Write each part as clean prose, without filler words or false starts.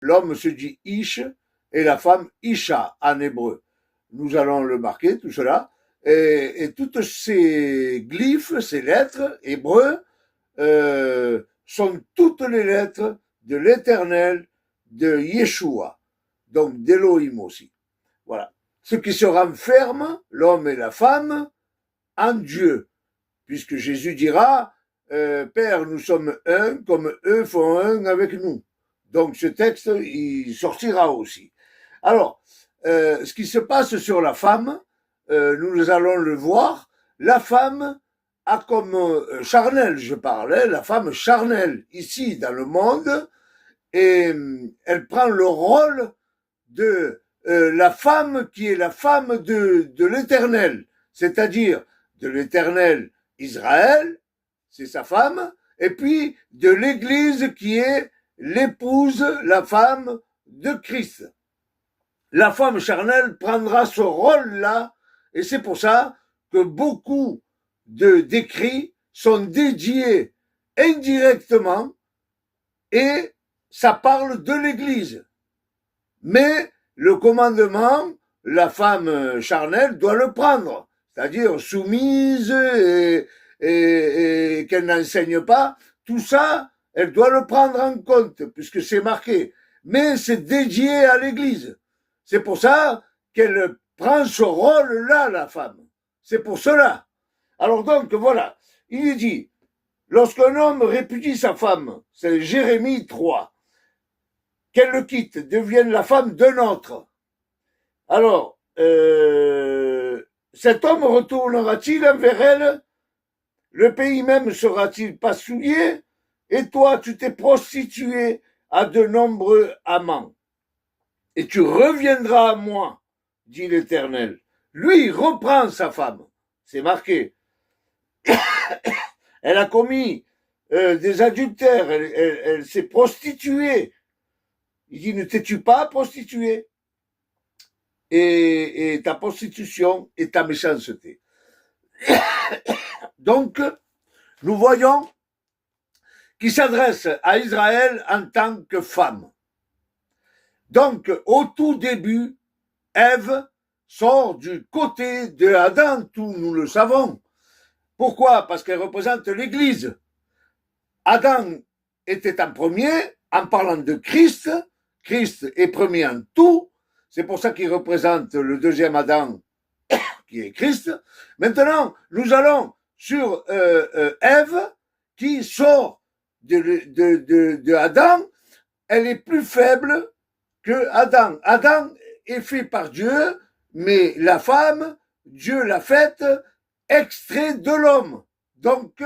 l'homme se dit Ish et la femme Isha en hébreu. Nous allons le marquer, tout cela. Et toutes ces glyphes, ces lettres hébreux, sont toutes les lettres de l'Éternel, de Yeshua, donc d'Elohim aussi. Voilà. Ce qui se renferme, l'homme et la femme, en Dieu. Puisque Jésus dira, Père, nous sommes un, comme eux font un avec nous. Donc ce texte, il sortira aussi. Alors, ce qui se passe sur la femme, nous allons le voir, la femme a comme charnelle, je parle, la femme charnelle, ici dans le monde, et elle prend le rôle de la femme qui est la femme de l'Éternel, c'est-à-dire de l'Éternel Israël, c'est sa femme, et puis de l'Église qui est l'épouse, la femme de Christ. La femme charnelle prendra ce rôle-là, et c'est pour ça que beaucoup d'écrits sont dédiés indirectement, et ça parle de l'Église. Mais le commandement, la femme charnelle doit le prendre, c'est-à-dire soumise et qu'elle n'enseigne pas, tout ça, elle doit le prendre en compte, puisque c'est marqué. Mais c'est dédié à l'Église. C'est pour ça qu'elle prend ce rôle-là, la femme. C'est pour cela. Alors donc, voilà, il dit, lorsqu'un homme répudie sa femme, c'est Jérémie 3, qu'elle le quitte, devienne la femme d'un autre. Alors, cet homme retournera-t-il envers elle? Le pays même sera-t-il pas souillé? Et toi, tu t'es prostitué à de nombreux amants. Et tu reviendras à moi, dit l'Éternel. Lui, il reprend sa femme. C'est marqué. Elle a commis des adultères, elle s'est prostituée. Il dit, ne t'es-tu pas prostituée? Et ta prostitution et ta méchanceté. Donc, nous voyons qu'il s'adresse à Israël en tant que femme. Donc, au tout début, Ève sort du côté de Adam, tout nous le savons. Pourquoi? Parce qu'elle représente l'Église. Adam était en premier, en parlant de Christ. Christ est premier en tout. C'est pour ça qu'il représente le deuxième Adam, qui est Christ. Maintenant, nous allons sur Ève, qui sort de Adam. Elle est plus faible que Adam. Adam est fait par Dieu, mais la femme, Dieu l'a faite extrait de l'homme. Donc,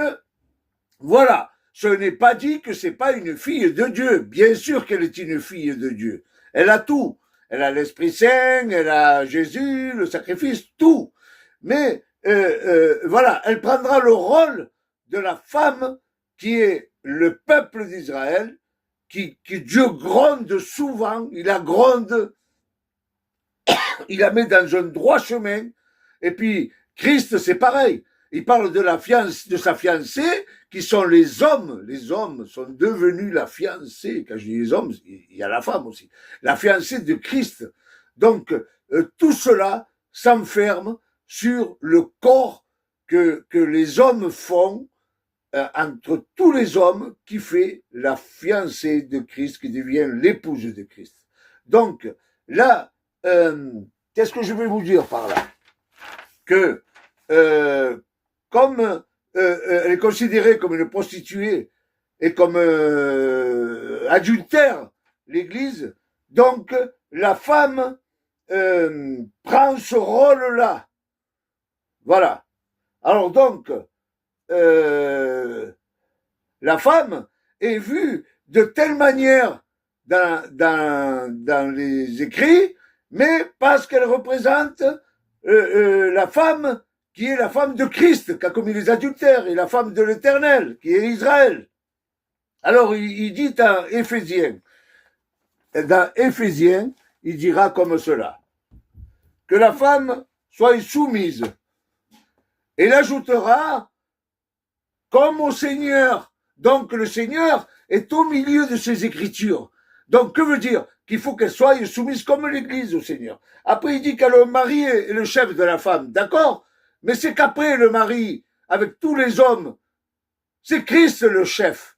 voilà. Ce n'est pas dit que c'est pas une fille de Dieu. Bien sûr qu'elle est une fille de Dieu. Elle a tout. Elle a l'Esprit Saint, elle a Jésus, le sacrifice, tout. Mais voilà, elle prendra le rôle de la femme qui est le peuple d'Israël, qui Dieu gronde souvent, il la gronde, il la met dans un droit chemin. Et puis, Christ, c'est pareil. Il parle de sa fiancée, qui sont les hommes. Les hommes sont devenus la fiancée. Quand je dis les hommes, il y a la femme aussi. La fiancée de Christ. Donc, tout cela s'enferme sur le corps que les hommes font entre tous les hommes qui fait la fiancée de Christ, qui devient l'épouse de Christ. Donc, là, qu'est-ce que je vais vous dire par là? Que comme elle est considérée comme une prostituée et comme adultère, l'Église, donc la femme prend ce rôle-là. Voilà. Alors donc, la femme est vue de telle manière dans les écrits, mais parce qu'elle représente la femme qui est la femme de Christ, qui a commis les adultères, et la femme de l'Éternel, qui est Israël. Alors, il dit dans Éphésiens, il dira comme cela, que la femme soit soumise. Et il ajoutera, comme au Seigneur. Donc, le Seigneur est au milieu de ces Écritures. Donc, que veut dire? Qu'il faut qu'elle soit soumise comme l'Église au Seigneur. Après, il dit que le mari est le chef de la femme, d'accord? Mais c'est qu'après, le mari, avec tous les hommes, c'est Christ le chef.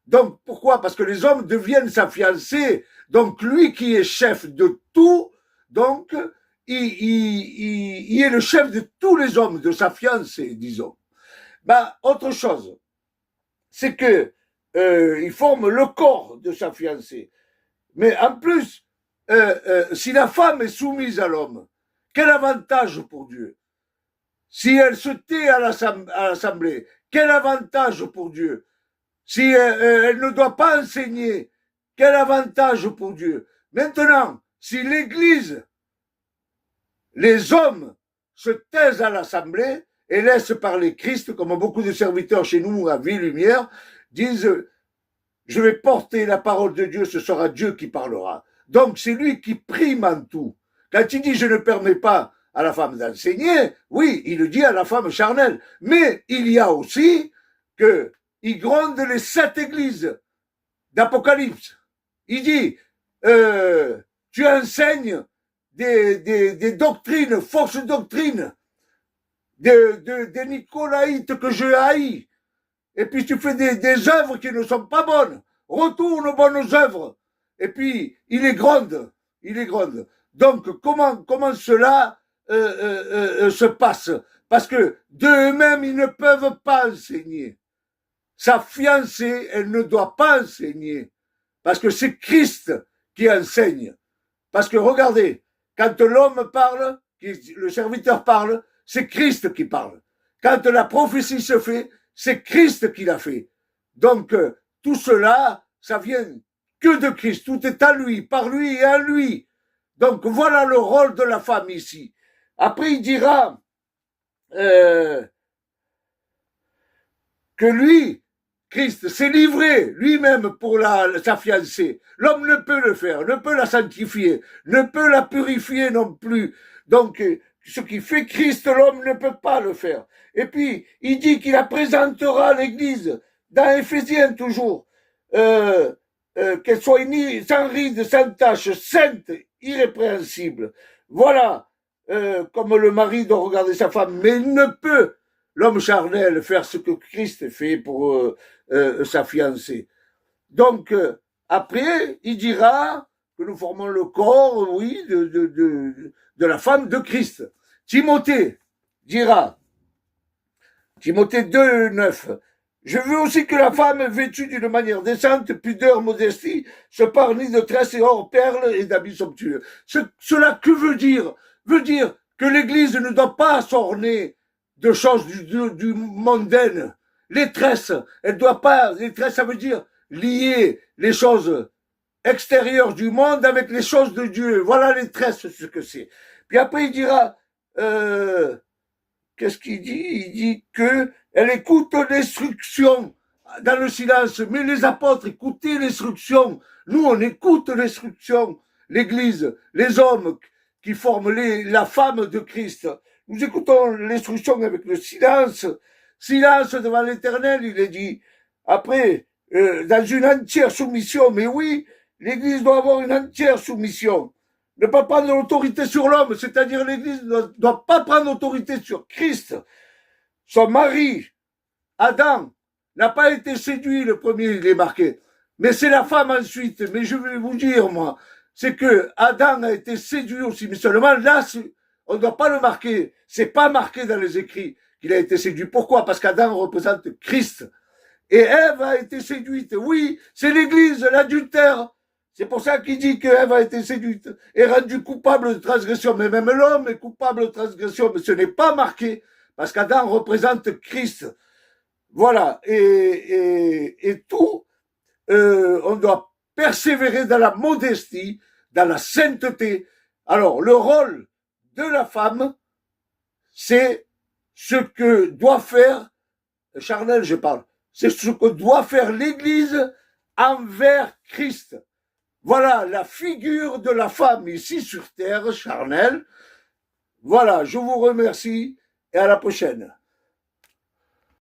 Donc, pourquoi? Parce que les hommes deviennent sa fiancée. Donc, lui qui est chef de tout, donc, il est le chef de tous les hommes, de sa fiancée, disons. Ben, autre chose, c'est que il forme le corps de sa fiancée. Mais en plus, si la femme est soumise à l'homme, quel avantage pour Dieu? Si elle se tait à l'assemblée, quel avantage pour Dieu? Si elle ne doit pas enseigner, quel avantage pour Dieu? Maintenant, si l'Église, les hommes se taisent à l'assemblée et laissent parler Christ, comme beaucoup de serviteurs chez nous à Ville-Lumière, disent je vais porter la parole de Dieu, ce sera Dieu qui parlera. Donc c'est lui qui prime en tout. Quand il dit je ne permets pas à la femme d'enseigner, oui, il le dit à la femme charnelle. Mais il y a aussi que il gronde les 7 églises d'Apocalypse. Il dit tu enseignes des doctrines, fausses doctrines, des nicolaïtes que je haïs. Et puis tu fais des œuvres qui ne sont pas bonnes. Retourne aux bonnes œuvres. Et puis il est gronde. Donc comment cela se passe? Parce que d'eux-mêmes ils ne peuvent pas enseigner. Sa fiancée, elle ne doit pas enseigner. Parce que c'est Christ qui enseigne. Parce que regardez, quand l'homme parle, le serviteur parle, c'est Christ qui parle. Quand la prophétie se fait, c'est Christ qui l'a fait. Donc, tout cela, ça vient que de Christ. Tout est à lui, par lui et à lui. Donc, voilà le rôle de la femme ici. Après, il dira que lui, Christ, s'est livré lui-même pour sa fiancée. L'homme ne peut le faire, ne peut la sanctifier, ne peut la purifier non plus. Donc, ce qui fait Christ, l'homme ne peut pas le faire. Et puis, il dit qu'il la présentera à l'Église, dans Éphésiens toujours, qu'elle soit unie, sans ride, sans tache, sainte, irrépréhensible. Voilà, comme le mari doit regarder sa femme, mais il ne peut, l'homme charnel, faire ce que Christ fait pour sa fiancée. Donc, après, il dira que nous formons le corps, oui, de la femme de Christ. Timothée dira, Timothée 2, 9, je veux aussi que la femme vêtue d'une manière décente, pudeur, modestie, se parle de tresses et or, perles et d'habits somptueux. Cela que veut dire? Veut dire que l'Église ne doit pas s'orner de choses du mondaine. Les tresses, elle doit pas, les tresses, ça veut dire lier les choses extérieures du monde avec les choses de Dieu. Voilà les tresses, ce que c'est. Puis après, il dira, qu'est-ce qu'il dit? Il dit que elle écoute l'instruction dans le silence. Mais les apôtres écoutaient l'instruction. Nous, on écoute l'instruction. L'Église, les hommes qui forment la femme de Christ. Nous écoutons l'instruction avec le silence. Silence devant l'Éternel, il est dit. Après, dans une entière soumission. Mais oui, l'Église doit avoir une entière soumission. Ne pas prendre l'autorité sur l'homme, c'est-à-dire l'Église ne doit pas prendre l'autorité sur Christ. Son mari, Adam, n'a pas été séduit, le premier, il est marqué. Mais c'est la femme ensuite. Mais je vais vous dire, moi, c'est que Adam a été séduit aussi. Mais seulement là, on ne doit pas le marquer. C'est pas marqué dans les écrits qu'il a été séduit. Pourquoi? Parce qu'Adam représente Christ. Et Ève a été séduite. Oui, c'est l'Église, l'adultère. C'est pour ça qu'il dit qu'Ève a été séduite et rendue coupable de transgression. Mais même l'homme est coupable de transgression, mais ce n'est pas marqué, parce qu'Adam représente Christ. Voilà, et tout, on doit persévérer dans la modestie, dans la sainteté. Alors, le rôle de la femme, c'est ce que doit faire, charnel je parle, c'est ce que doit faire l'Église envers Christ. Voilà la figure de la femme ici sur terre, charnelle. Voilà, je vous remercie et à la prochaine.